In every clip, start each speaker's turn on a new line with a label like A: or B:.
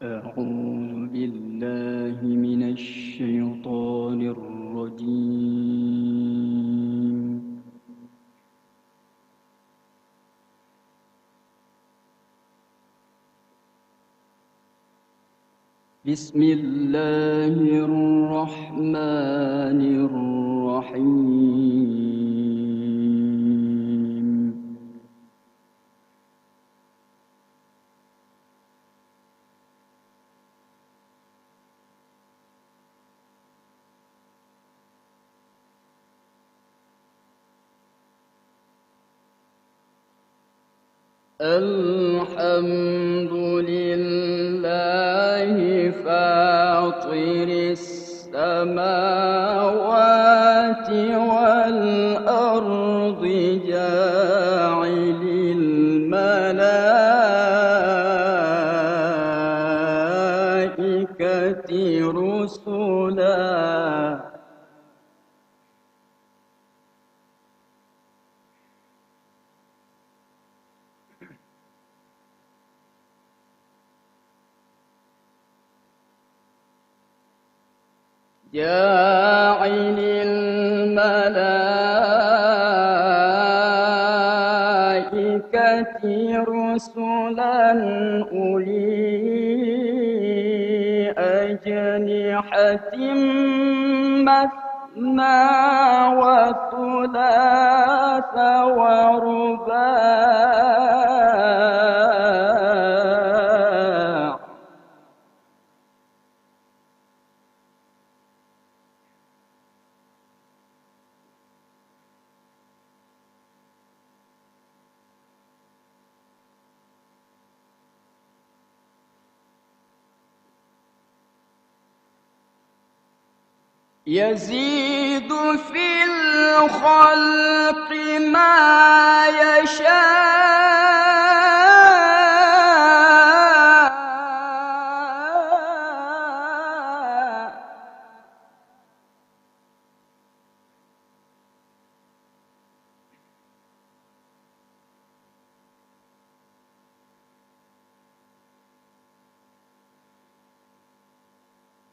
A: أعوذ بالله من الشيطان الرجيم. بسم الله الرحمن الرحيم. الحمد لله فاطر السماوات والأرض جاعل الملائكة رسلا جاعل الملائكة رسلا أولي أجنحة مثنى وثلاث ورباع يزيد في الخلق ما يشاء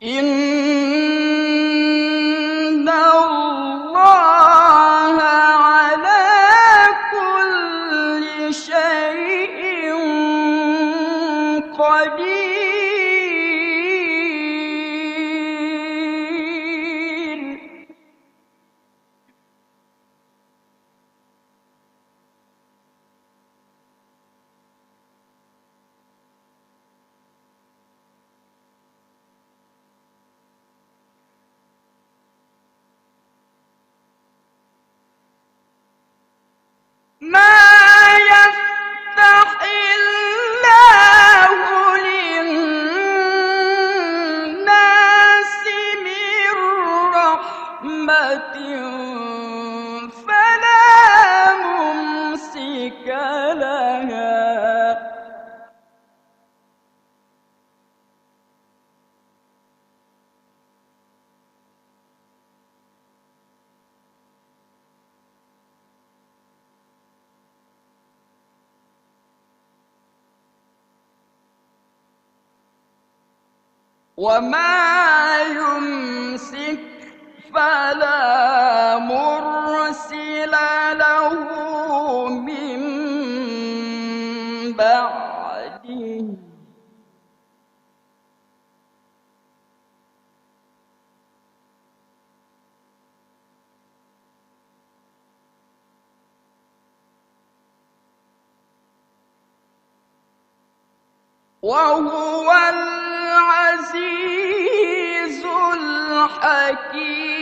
A: إن الله على كل شيء قدير. ما يفتح الله للناس من رحمة فلا ممسك لها وما يمسك فلا مرسل له من بعده. وهو العزيز الحكيم.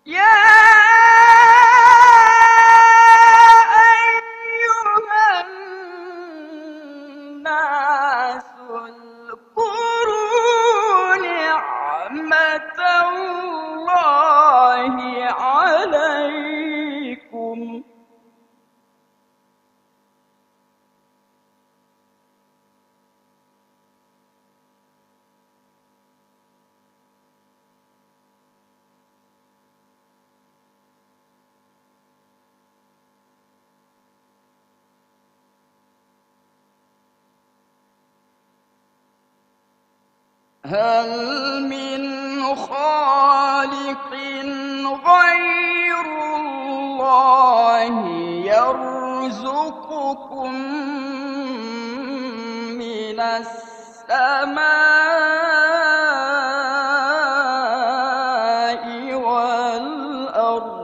A: يا أيها الناس اذكروا نعمة الله هل من خالق غير الله يرزقكم من السماء والأرض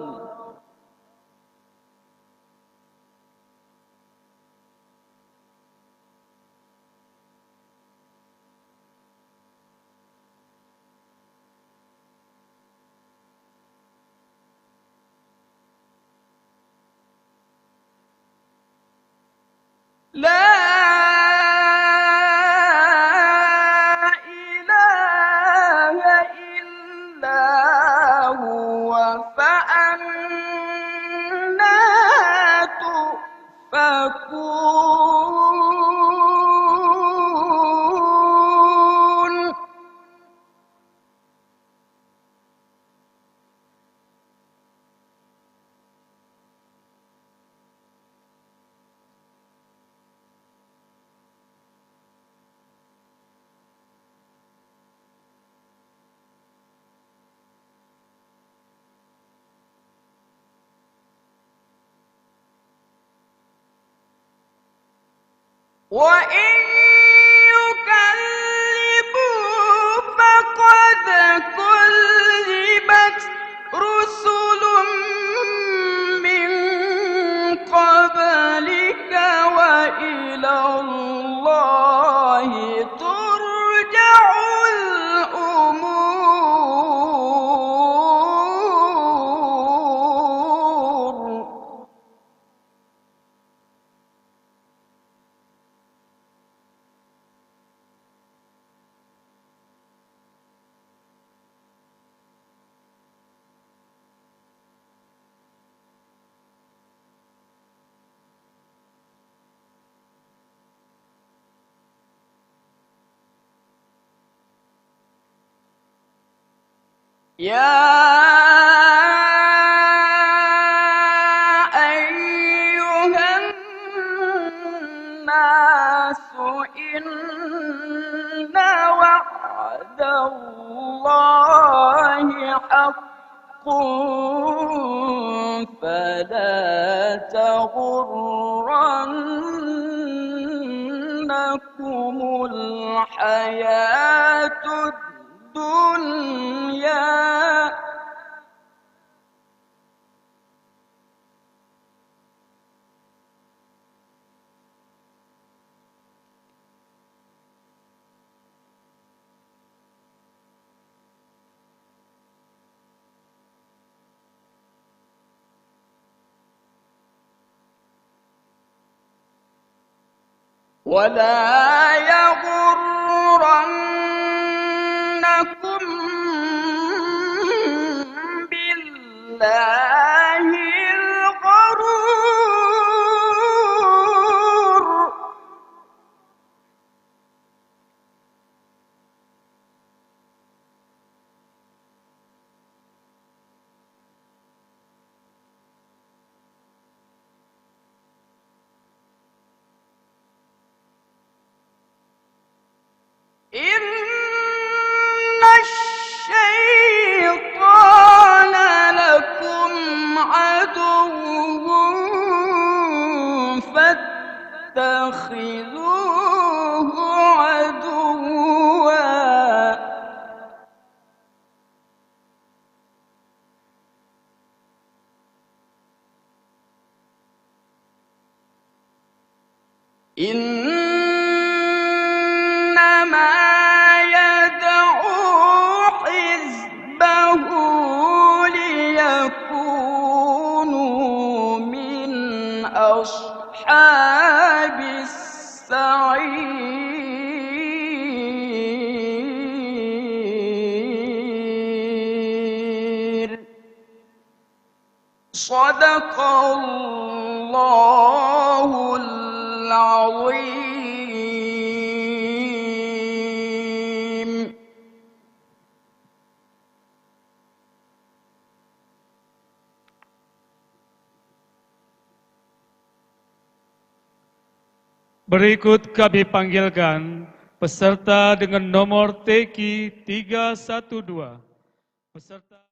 A: لا إله إلا هو فأنى تؤفكون وإن يكذبوا فقد كذبت رسل من قبلك وإلى الله ترجع الأمور يا أيها الناس إن وعد الله حق فلا تغرنكم الحياة الدنيا ولا يغرنكم بالله الغرور إن الشيطان لكم عدو فاتخذوه عدوا إنما يدعو حزبه ليكونوا من أصحاب السعير صدق الله العظيم.
B: Berikut kami panggilkan Peserta dengan nomor TQ 312. Peserta